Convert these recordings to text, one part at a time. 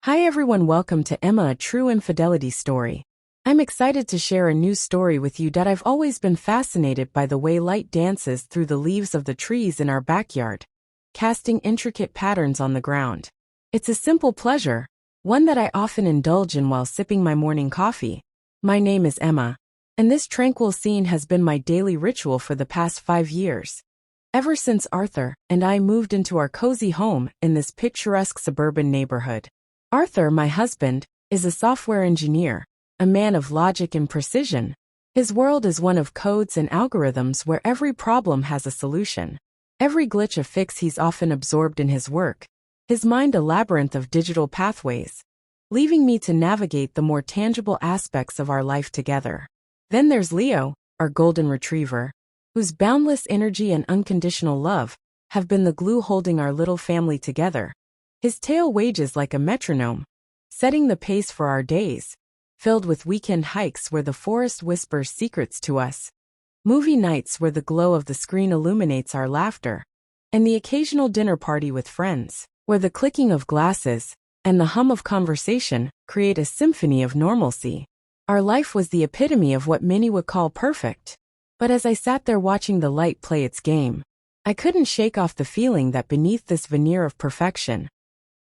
Hi everyone, welcome to Emma, a true infidelity story. I'm excited to share a new story with you that I've always been fascinated by the way light dances through the leaves of the trees in our backyard, casting intricate patterns on the ground. It's a simple pleasure, one that I often indulge in while sipping my morning coffee. My name is Emma, and this tranquil scene has been my daily ritual for the past 5 years. Ever since Arthur and I moved into our cozy home in this picturesque suburban neighborhood. Arthur, my husband, is a software engineer, a man of logic and precision. His world is one of codes and algorithms where every problem has a solution. Every glitch a fix. He's often absorbed in his work, his mind a labyrinth of digital pathways, leaving me to navigate the more tangible aspects of our life together. Then there's Leo, our golden retriever, whose boundless energy and unconditional love have been the glue holding our little family together. His tail wages like a metronome, setting the pace for our days, filled with weekend hikes where the forest whispers secrets to us, movie nights where the glow of the screen illuminates our laughter, and the occasional dinner party with friends, where the clicking of glasses and the hum of conversation create a symphony of normalcy. Our life was the epitome of what many would call perfect. But as I sat there watching the light play its game, I couldn't shake off the feeling that beneath this veneer of perfection.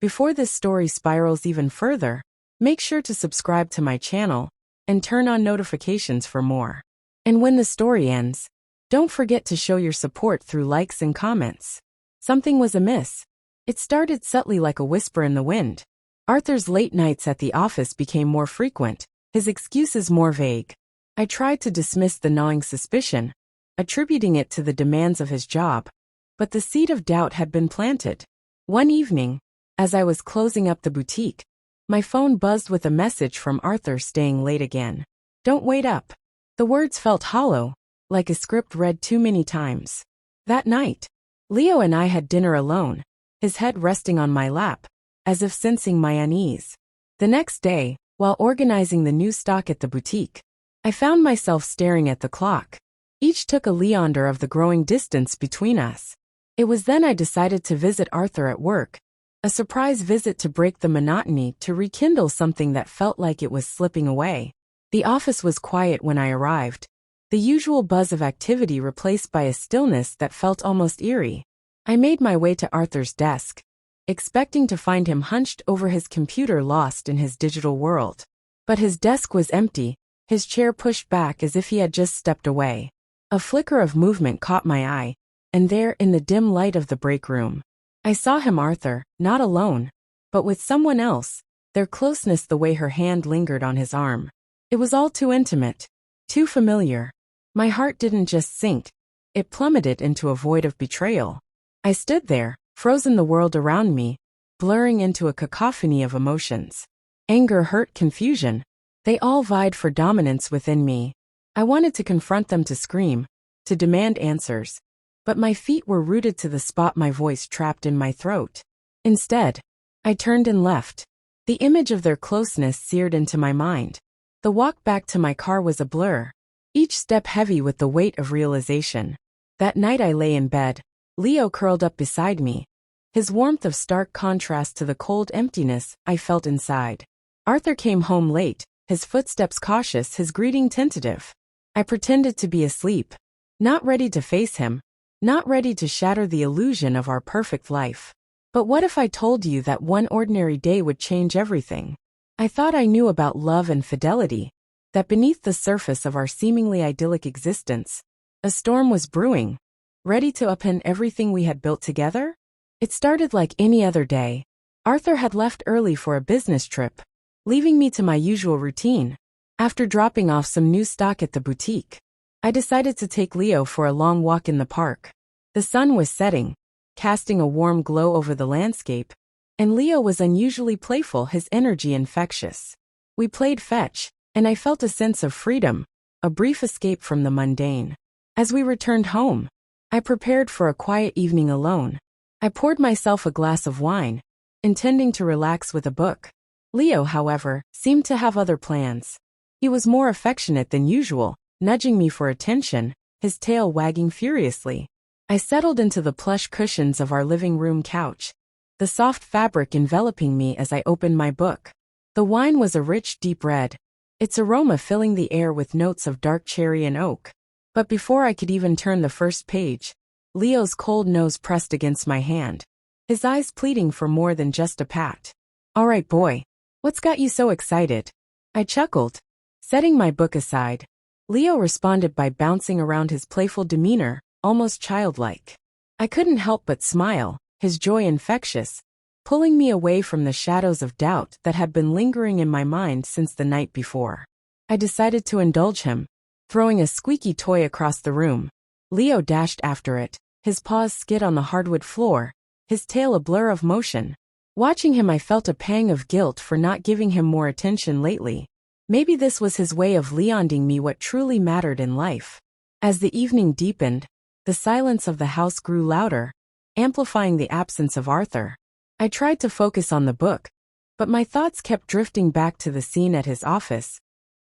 Before this story spirals even further, make sure to subscribe to my channel and turn on notifications for more. And when the story ends, don't forget to show your support through likes and comments. Something was amiss. It started subtly like a whisper in the wind. Arthur's late nights at the office became more frequent, his excuses more vague. I tried to dismiss the gnawing suspicion, attributing it to the demands of his job, but the seed of doubt had been planted. One evening, as I was closing up the boutique, my phone buzzed with a message from Arthur staying late again. Don't wait up. The words felt hollow, like a script read too many times. That night, Leo and I had dinner alone, his head resting on my lap, as if sensing my unease. The next day, while organizing the new stock at the boutique, I found myself staring at the clock. Each took a leander of the growing distance between us. It was then I decided to visit Arthur at work. A surprise visit to break the monotony, to rekindle something that felt like it was slipping away. The office was quiet when I arrived, the usual buzz of activity replaced by a stillness that felt almost eerie. I made my way to Arthur's desk, expecting to find him hunched over his computer, lost in his digital world. But his desk was empty, his chair pushed back as if he had just stepped away. A flicker of movement caught my eye, and there, in the dim light of the break room, I saw him, Arthur, not alone, but with someone else, their closeness, the way her hand lingered on his arm. It was all too intimate, too familiar. My heart didn't just sink, it plummeted into a void of betrayal. I stood there, frozen, the world around me, blurring into a cacophony of emotions. Anger, hurt, confusion. They all vied for dominance within me. I wanted to confront them, to scream, to demand answers. But my feet were rooted to the spot, my voice trapped in my throat. Instead, I turned and left. The image of their closeness seared into my mind. The walk back to my car was a blur, each step heavy with the weight of realization. That night I lay in bed, Leo curled up beside me, his warmth of stark contrast to the cold emptiness I felt inside. Arthur came home late, his footsteps cautious, his greeting tentative. I pretended to be asleep, not ready to face him, not ready to shatter the illusion of our perfect life. But what if I told you that one ordinary day would change everything? I thought I knew about love and fidelity, that beneath the surface of our seemingly idyllic existence, a storm was brewing, ready to upend everything we had built together. It started like any other day. Arthur had left early for a business trip, leaving me to my usual routine. After dropping off some new stock at the boutique, I decided to take Leo for a long walk in the park. The sun was setting, casting a warm glow over the landscape, and Leo was unusually playful, his energy infectious. We played fetch, and I felt a sense of freedom, a brief escape from the mundane. As we returned home, I prepared for a quiet evening alone. I poured myself a glass of wine, intending to relax with a book. Leo, however, seemed to have other plans. He was more affectionate than usual, nudging me for attention, his tail wagging furiously. I settled into the plush cushions of our living room couch, the soft fabric enveloping me as I opened my book. The wine was a rich, deep red, its aroma filling the air with notes of dark cherry and oak. But before I could even turn the first page, Leo's cold nose pressed against my hand, his eyes pleading for more than just a pat. "All right, boy. What's got you so excited?" I chuckled. Setting my book aside, Leo responded by bouncing around, his playful demeanor, almost childlike. I couldn't help but smile, his joy infectious, pulling me away from the shadows of doubt that had been lingering in my mind since the night before. I decided to indulge him, throwing a squeaky toy across the room. Leo dashed after it, his paws skid on the hardwood floor, his tail a blur of motion. Watching him, I felt a pang of guilt for not giving him more attention lately. Maybe this was his way of leonding me what truly mattered in life. As the evening deepened, the silence of the house grew louder, amplifying the absence of Arthur. I tried to focus on the book, but my thoughts kept drifting back to the scene at his office,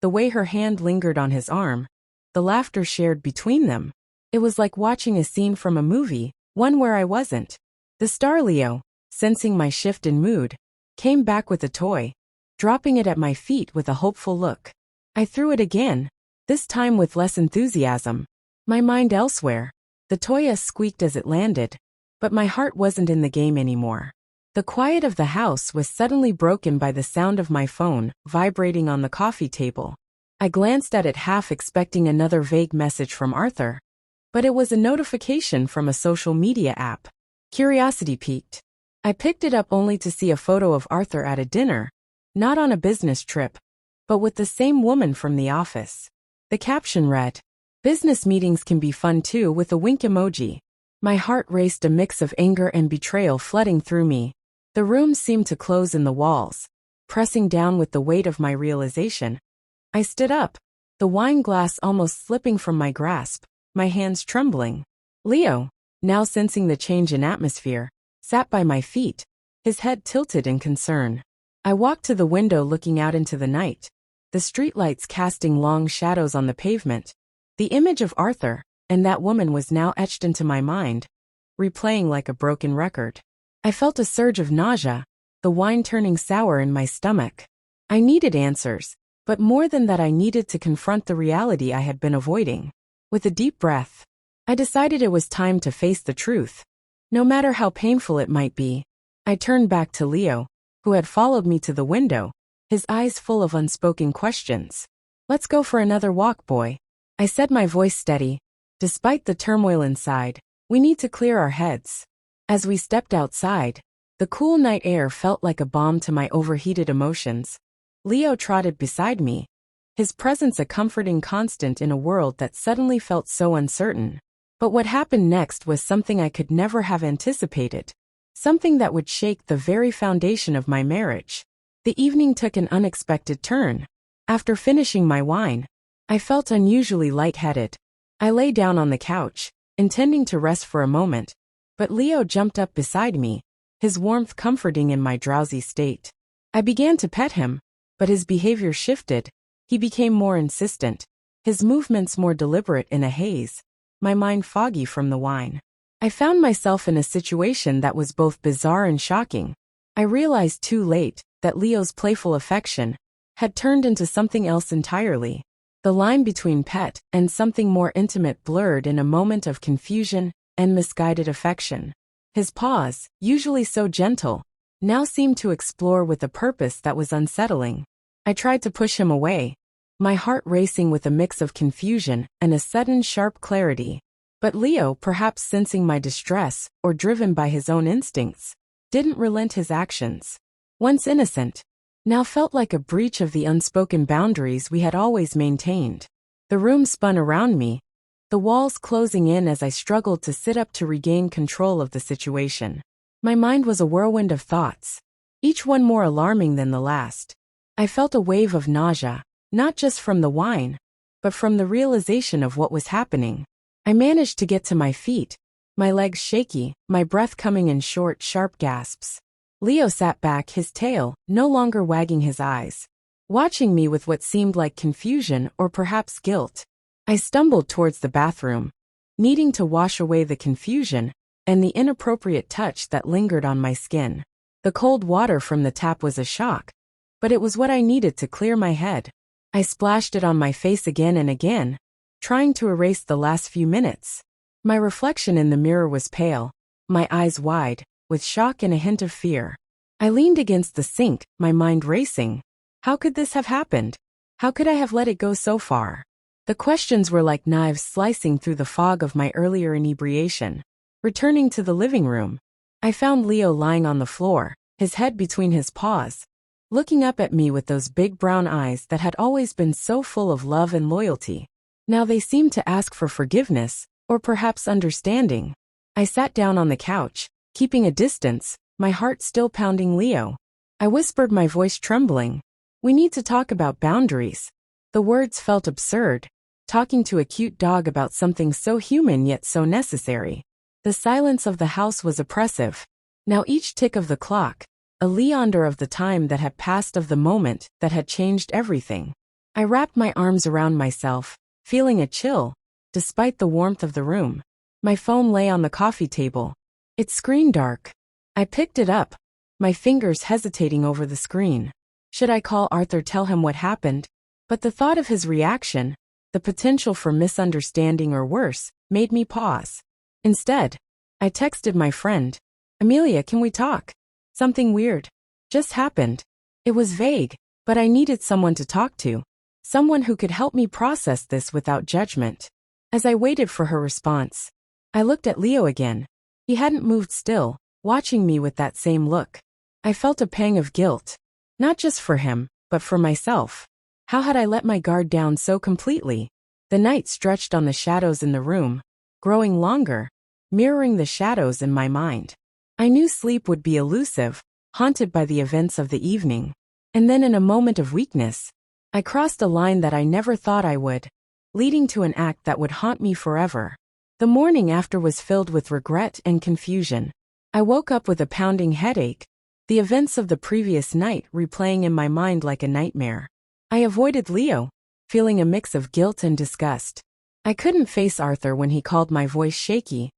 the way her hand lingered on his arm, the laughter shared between them. It was like watching a scene from a movie, one where I wasn't. The star Leo, sensing my shift in mood, came back with a toy, dropping it at my feet with a hopeful look. I threw it again, this time with less enthusiasm, my mind elsewhere. The toy squeaked as it landed, but my heart wasn't in the game anymore. The quiet of the house was suddenly broken by the sound of my phone vibrating on the coffee table. I glanced at it, half expecting another vague message from Arthur, but it was a notification from a social media app. Curiosity piqued. I picked it up only to see a photo of Arthur at a dinner, not on a business trip, but with the same woman from the office. The caption read, "Business meetings can be fun too," with a wink emoji. My heart raced, a mix of anger and betrayal flooding through me. The room seemed to close in the walls, pressing down with the weight of my realization. I stood up, the wine glass almost slipping from my grasp, my hands trembling. Leo, now sensing the change in atmosphere, sat by my feet, his head tilted in concern. I walked to the window, looking out into the night, the streetlights casting long shadows on the pavement. The image of Arthur and that woman was now etched into my mind, replaying like a broken record. I felt a surge of nausea, the wine turning sour in my stomach. I needed answers, but more than that, I needed to confront the reality I had been avoiding. With a deep breath, I decided it was time to face the truth, no matter how painful it might be. I turned back to Leo, who had followed me to the window, his eyes full of unspoken questions. "Let's go for another walk, boy," I said, my voice steady. Despite the turmoil inside, we need to clear our heads. As we stepped outside, the cool night air felt like a balm to my overheated emotions. Leo trotted beside me, his presence a comforting constant in a world that suddenly felt so uncertain. But what happened next was something I could never have anticipated, something that would shake the very foundation of my marriage. The evening took an unexpected turn. After finishing my wine, I felt unusually lightheaded. I lay down on the couch, intending to rest for a moment, but Leo jumped up beside me, his warmth comforting in my drowsy state. I began to pet him, but his behavior shifted. He became more insistent, his movements more deliberate in a haze, my mind foggy from the wine. I found myself in a situation that was both bizarre and shocking. I realized too late that Leo's playful affection had turned into something else entirely. The line between pet and something more intimate blurred in a moment of confusion and misguided affection. His paws, usually so gentle, now seemed to explore with a purpose that was unsettling. I tried to push him away, my heart racing with a mix of confusion and a sudden sharp clarity. But Leo, perhaps sensing my distress or driven by his own instincts, didn't relent. His actions, once innocent, now felt like a breach of the unspoken boundaries we had always maintained. The room spun around me, the walls closing in as I struggled to sit up to regain control of the situation. My mind was a whirlwind of thoughts, each one more alarming than the last. I felt a wave of nausea, not just from the wine, but from the realization of what was happening. I managed to get to my feet, my legs shaky, my breath coming in short, sharp gasps. Leo sat back, his tail no longer wagging his eyes, watching me with what seemed like confusion or perhaps guilt. I stumbled towards the bathroom, needing to wash away the confusion and the inappropriate touch that lingered on my skin. The cold water from the tap was a shock, but it was what I needed to clear my head. I splashed it on my face again and again, trying to erase the last few minutes. My reflection in the mirror was pale, my eyes wide, with shock and a hint of fear. I leaned against the sink, my mind racing. How could this have happened? How could I have let it go so far? The questions were like knives slicing through the fog of my earlier inebriation. Returning to the living room, I found Leo lying on the floor, his head between his paws, looking up at me with those big brown eyes that had always been so full of love and loyalty. Now they seemed to ask for forgiveness, or perhaps understanding. I sat down on the couch, keeping a distance, my heart still pounding. Leo. I whispered, my voice trembling. We need to talk about boundaries. The words felt absurd, talking to a cute dog about something so human yet so necessary. The silence of the house was oppressive. Now each tick of the clock, a reminder of the time that had passed, of the moment that had changed everything. I wrapped my arms around myself, feeling a chill, despite the warmth of the room. My phone lay on the coffee table, its screen dark. I picked it up, my fingers hesitating over the screen. Should I call Arthur, tell him what happened? But the thought of his reaction, the potential for misunderstanding or worse, made me pause. Instead, I texted my friend. Amelia, can we talk? Something weird just happened. It was vague, but I needed someone to talk to. Someone who could help me process this without judgment. As I waited for her response, I looked at Leo again. He hadn't moved, still, watching me with that same look. I felt a pang of guilt. Not just for him, but for myself. How had I let my guard down so completely? The night stretched on the shadows in the room, growing longer, mirroring the shadows in my mind. I knew sleep would be elusive, haunted by the events of the evening. And then, in a moment of weakness, I crossed a line that I never thought I would, leading to an act that would haunt me forever. The morning after was filled with regret and confusion. I woke up with a pounding headache, the events of the previous night replaying in my mind like a nightmare. I avoided Leo, feeling a mix of guilt and disgust. I couldn't face Arthur when he called, my voice shaky,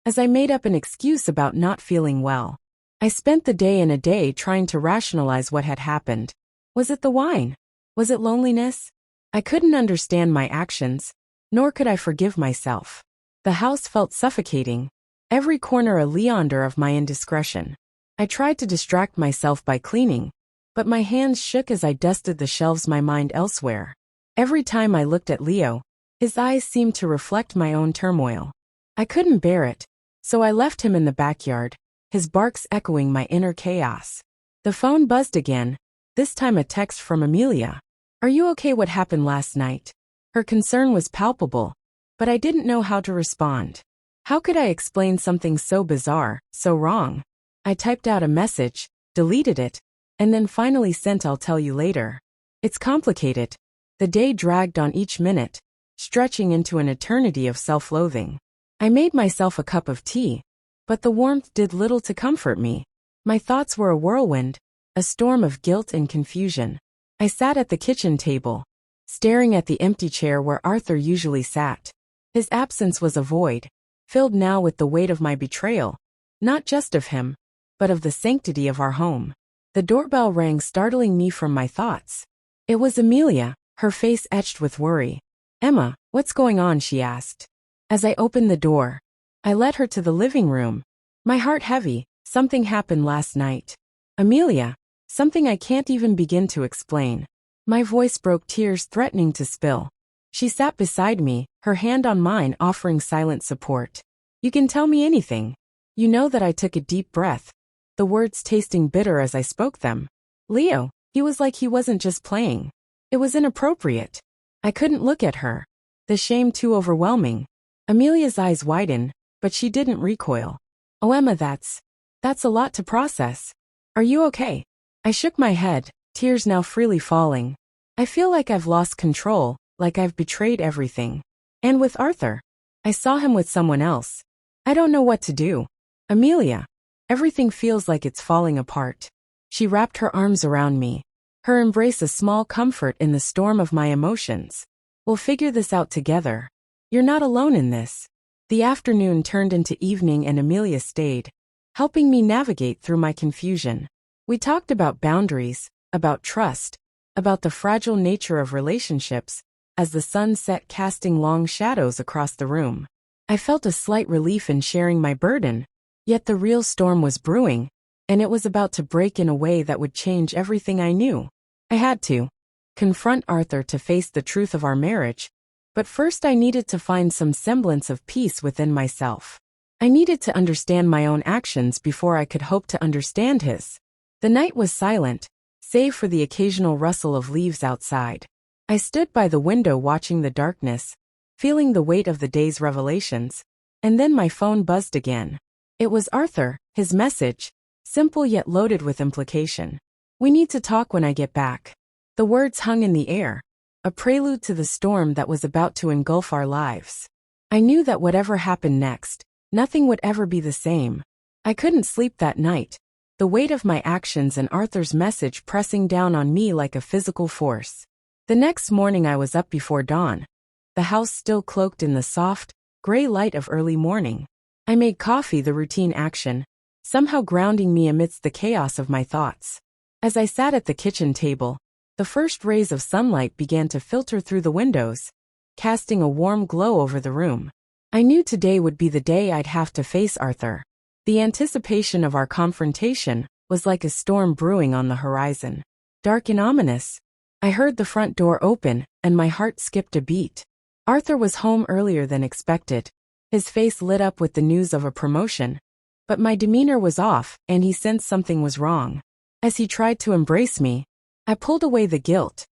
as I made up an excuse about not feeling well. I spent the day and a day trying to rationalize what had happened. Was it the wine? Was it loneliness? I couldn't understand my actions, nor could I forgive myself. The house felt suffocating, every corner a reminder of my indiscretion. I tried to distract myself by cleaning, but my hands shook as I dusted the shelves, my mind elsewhere. Every time I looked at Leo, his eyes seemed to reflect my own turmoil. I couldn't bear it, so I left him in the backyard, his barks echoing my inner chaos. The phone buzzed again, this time a text from Amelia. Are you okay? What happened last night? Her concern was palpable, but I didn't know how to respond. How could I explain something so bizarre, so wrong? I typed out a message, deleted it, and then finally sent, I'll tell you later. It's complicated. The day dragged on, each minute, stretching into an eternity of self-loathing. I made myself a cup of tea, but the warmth did little to comfort me. My thoughts were a whirlwind, a storm of guilt and confusion. I sat at the kitchen table, staring at the empty chair where Arthur usually sat. His absence was a void, filled now with the weight of my betrayal, not just of him, but of the sanctity of our home. The doorbell rang, startling me from my thoughts. It was Amelia, her face etched with worry. Emma, what's going on? She asked. As I opened the door, I led her to the living room, my heart heavy. Something happened last night. Amelia, something I can't even begin to explain. My voice broke, tears threatening to spill. She sat beside me, her hand on mine, offering silent support. You can tell me anything. You know that. I took a deep breath, the words tasting bitter as I spoke them. Leo, he was like he wasn't just playing. It was inappropriate. I couldn't look at her, the shame too overwhelming. Amelia's eyes widened, but she didn't recoil. Oh Emma, that's a lot to process. Are you okay? I shook my head, tears now freely falling. I feel like I've lost control, like I've betrayed everything. And with Arthur, I saw him with someone else. I don't know what to do. Amelia, everything feels like it's falling apart. She wrapped her arms around me, her embrace a small comfort in the storm of my emotions. We'll figure this out together. You're not alone in this. The afternoon turned into evening and Amelia stayed, helping me navigate through my confusion. We talked about boundaries, about trust, about the fragile nature of relationships, as the sun set casting long shadows across the room. I felt a slight relief in sharing my burden, yet the real storm was brewing, and it was about to break in a way that would change everything I knew. I had to confront Arthur to face the truth of our marriage, but first I needed to find some semblance of peace within myself. I needed to understand my own actions before I could hope to understand his. The night was silent, save for the occasional rustle of leaves outside. I stood by the window watching the darkness, feeling the weight of the day's revelations, and then my phone buzzed again. It was Arthur, his message, simple yet loaded with implication. "We need to talk when I get back." The words hung in the air, a prelude to the storm that was about to engulf our lives. I knew that whatever happened next, nothing would ever be the same. I couldn't sleep that night, the weight of my actions and Arthur's message pressing down on me like a physical force. The next morning I was up before dawn, the house still cloaked in the soft, gray light of early morning. I made coffee the routine action, somehow grounding me amidst the chaos of my thoughts. As I sat at the kitchen table, the first rays of sunlight began to filter through the windows, casting a warm glow over the room. I knew today would be the day I'd have to face Arthur. The anticipation of our confrontation was like a storm brewing on the horizon. Dark and ominous, I heard the front door open, and my heart skipped a beat. Arthur was home earlier than expected, his face lit up with the news of a promotion. But my demeanor was off, and he sensed something was wrong. As he tried to embrace me, I pulled away the guilt.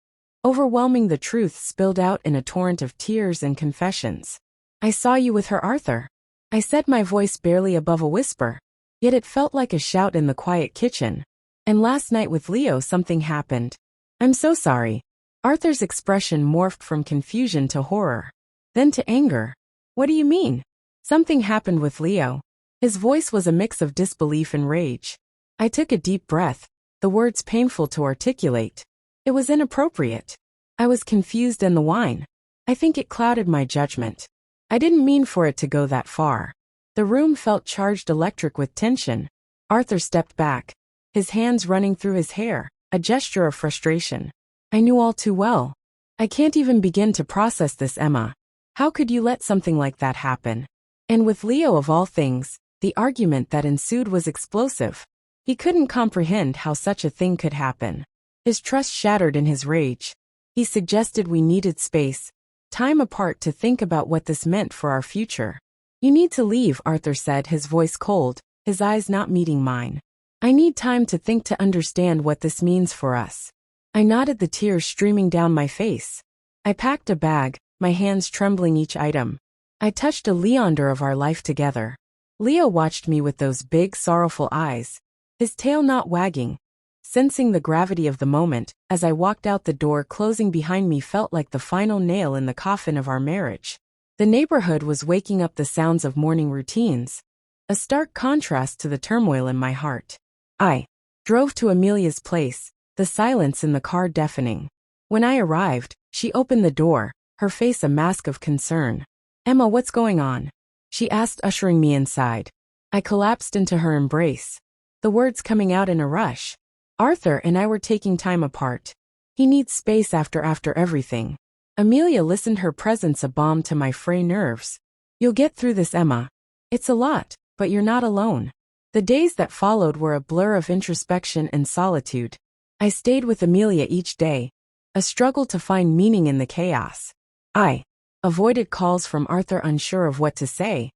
Overwhelming the truth spilled out in a torrent of tears and confessions. "I saw you with her, Arthur," I said, my voice barely above a whisper, yet it felt like a shout in the quiet kitchen. "And last night with Leo something happened." "I'm so sorry." Arthur's expression morphed from confusion to horror, then to anger. "What do you mean?" "Something happened with Leo." His voice was a mix of disbelief and rage. I took a deep breath, the words painful to articulate. It was inappropriate. I was confused, and the wine, I think it clouded my judgment. I didn't mean for it to go that far. The room felt charged electric with tension. Arthur stepped back, his hands running through his hair, a gesture of frustration. I knew all too well. "I can't even begin to process this, Emma. How could you let something like that happen?" And with Leo of all things, the argument that ensued was explosive. He couldn't comprehend how such a thing could happen. His trust shattered in his rage. He suggested we needed space, time apart, to think about what this meant for our future. "You need to leave," Arthur said, his voice cold, his eyes not meeting mine. "I need time to think, to understand what this means for us." I nodded, the tears streaming down my face. I packed a bag, my hands trembling each item. I touched a leander of our life together. Leo watched me with those big, sorrowful eyes, his tail not wagging. Sensing the gravity of the moment, as I walked out, the door closing behind me felt like the final nail in the coffin of our marriage. The neighborhood was waking up, the sounds of morning routines, a stark contrast to the turmoil in my heart. I drove to Amelia's place, the silence in the car deafening. When I arrived, she opened the door, her face a mask of concern. "Emma, what's going on?" she asked, ushering me inside. I collapsed into her embrace, the words coming out in a rush. "Arthur and I were taking time apart. He needs space after everything." Amelia listened, her presence a balm to my fray nerves. "You'll get through this, Emma. It's a lot, but you're not alone." The days that followed were a blur of introspection and solitude. I stayed with Amelia each day, a struggle to find meaning in the chaos. I avoided calls from Arthur, unsure of what to say,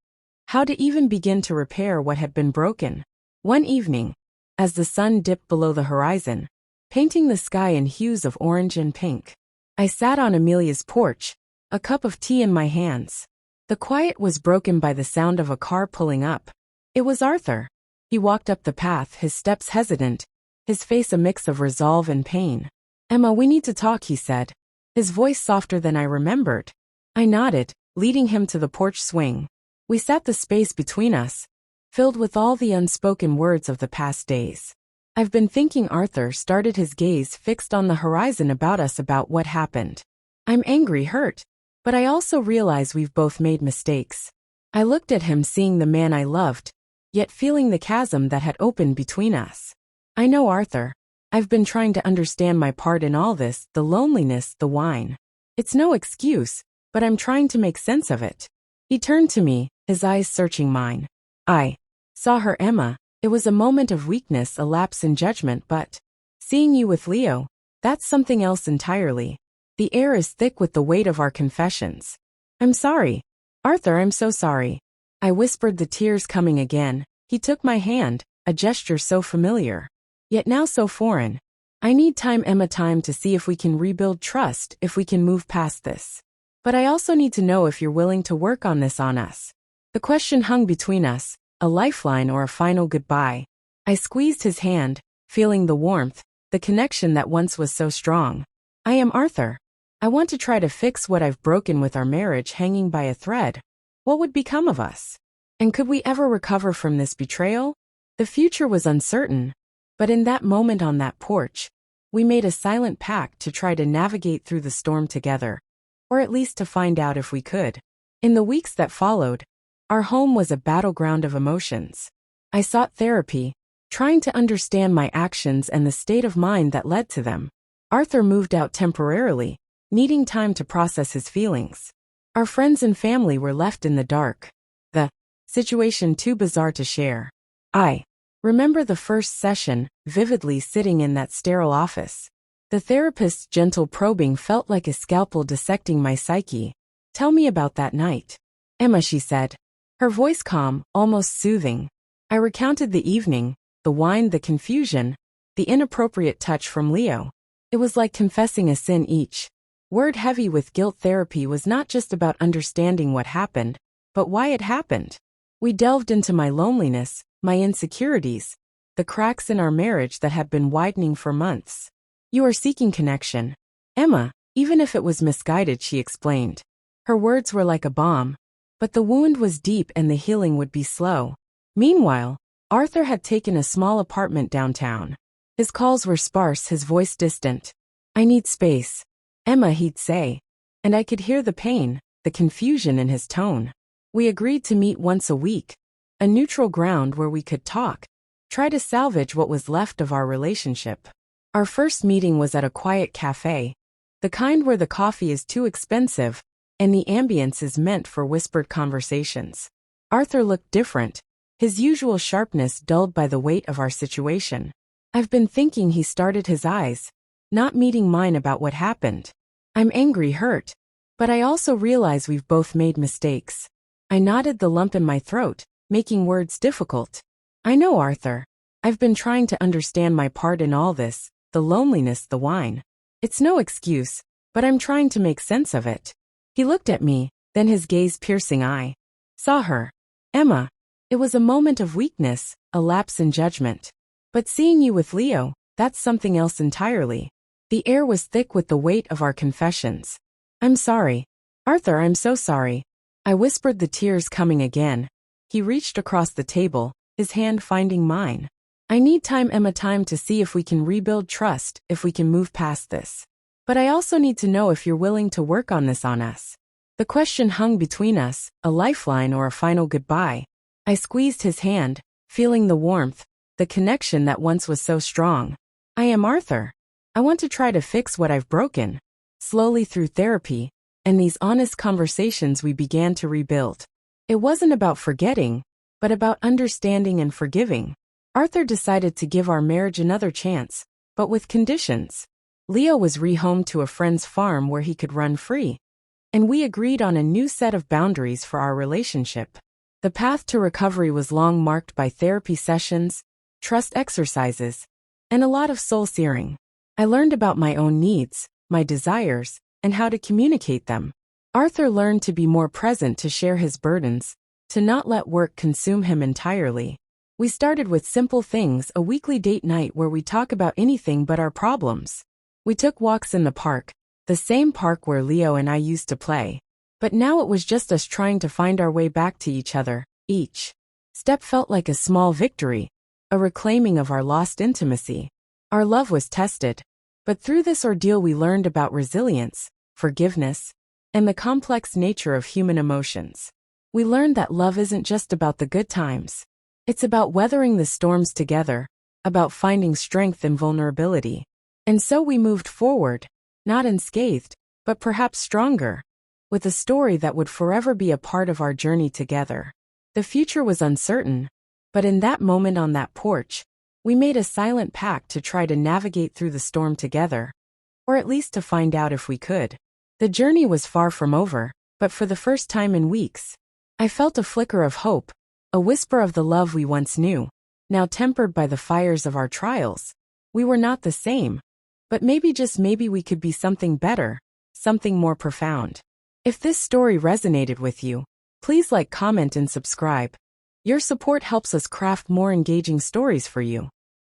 how to even begin to repair what had been broken. One evening, as the sun dipped below the horizon, painting the sky in hues of orange and pink, I sat on Amelia's porch, a cup of tea in my hands. The quiet was broken by the sound of a car pulling up. It was Arthur. He walked up the path, his steps hesitant, his face a mix of resolve and pain. "Emma, we need to talk," he said, his voice softer than I remembered. I nodded, leading him to the porch swing. We sat, the space between us filled with all the unspoken words of the past days. "I've been thinking," Arthur started, his gaze fixed on the horizon about us, "about what happened. I'm angry, hurt, but I also realize we've both made mistakes. I looked at him, seeing the man I loved, yet feeling the chasm that had opened between us. I know, Arthur. I've been trying to understand my part in all this, the loneliness, the whine. It's no excuse, but I'm trying to make sense of it. He turned to me, his eyes searching mine. I saw her, Emma. It was a moment of weakness, a lapse in judgment, but seeing you with Leo, that's something else entirely. The air is thick with the weight of our confessions. I'm sorry. Arthur, I'm so sorry. I whispered, the tears coming again. He took my hand, a gesture so familiar, yet now so foreign. I need time, Emma, time to see if we can rebuild trust, if we can move past this. But I also need to know if you're willing to work on this on us. The question hung between us, a lifeline or a final goodbye. I squeezed his hand, feeling the warmth, the connection that once was so strong. I am Arthur. I want to try to fix what I've broken with our marriage hanging by a thread. What would become of us? And could we ever recover from this betrayal? The future was uncertain, but in that moment on that porch, we made a silent pact to try to navigate through the storm together, or at least to find out if we could. In the weeks that followed, our home was a battleground of emotions. I sought therapy, trying to understand my actions and the state of mind that led to them. Arthur moved out temporarily, needing time to process his feelings. Our friends and family were left in the dark. The situation too bizarre to share. I remember the first session, vividly, sitting in that sterile office. The therapist's gentle probing felt like a scalpel dissecting my psyche. Tell me about that night, Emma, she said, her voice calm, almost soothing. I recounted the evening, the wine, the confusion, the inappropriate touch from Leo. It was like confessing a sin, each word heavy with guilt. Therapy was not just about understanding what happened, but why it happened. We delved into my loneliness, my insecurities, the cracks in our marriage that had been widening for months. You are seeking connection, Emma, even if it was misguided, she explained. Her words were like a balm, but the wound was deep and the healing would be slow. Meanwhile, Arthur had taken a small apartment downtown. His calls were sparse, his voice distant. I need space, Emma, he'd say, and I could hear the pain, the confusion in his tone. We agreed to meet once a week, a neutral ground where we could talk, try to salvage what was left of our relationship. Our first meeting was at a quiet cafe, the kind where the coffee is too expensive and the ambience is meant for whispered conversations. Arthur looked different, his usual sharpness dulled by the weight of our situation. I've been thinking, he started, his eyes not meeting mine, about what happened. I'm angry, hurt, but I also realize we've both made mistakes. I nodded, the lump in my throat, making words difficult. I know, Arthur. I've been trying to understand my part in all this, the loneliness, the whine. It's no excuse, but I'm trying to make sense of it. He looked at me, then his gaze piercing. I saw her, Emma. It was a moment of weakness, a lapse in judgment. But seeing you with Leo, that's something else entirely. The air was thick with the weight of our confessions. I'm sorry. Arthur, I'm so sorry. I whispered, the tears coming again. He reached across the table, his hand finding mine. I need time, Emma, time to see if we can rebuild trust, if we can move past this. But I also need to know if you're willing to work on this on us. The question hung between us, a lifeline or a final goodbye. I squeezed his hand, feeling the warmth, the connection that once was so strong. I am Arthur. I want to try to fix what I've broken. Slowly, through therapy and these honest conversations, we began to rebuild. It wasn't about forgetting, but about understanding and forgiving. Arthur decided to give our marriage another chance, but with conditions. Leo was rehomed to a friend's farm where he could run free, and we agreed on a new set of boundaries for our relationship. The path to recovery was long, marked by therapy sessions, trust exercises, and a lot of soul-searing. I learned about my own needs, my desires, and how to communicate them. Arthur learned to be more present, to share his burdens, to not let work consume him entirely. We started with simple things, a weekly date night where we talk about anything but our problems. We took walks in the park, the same park where Leo and I used to play. But now it was just us trying to find our way back to each other. Each step felt like a small victory, a reclaiming of our lost intimacy. Our love was tested, but through this ordeal we learned about resilience, forgiveness, and the complex nature of human emotions. We learned that love isn't just about the good times. It's about weathering the storms together, about finding strength in vulnerability. And so we moved forward, not unscathed, but perhaps stronger, with a story that would forever be a part of our journey together. The future was uncertain, but in that moment on that porch, we made a silent pact to try to navigate through the storm together, or at least to find out if we could. The journey was far from over, but for the first time in weeks, I felt a flicker of hope, a whisper of the love we once knew, now tempered by the fires of our trials. We were not the same, but maybe just maybe we could be something better, something more profound. If this story resonated with you, please like, comment, and subscribe. Your support helps us craft more engaging stories for you.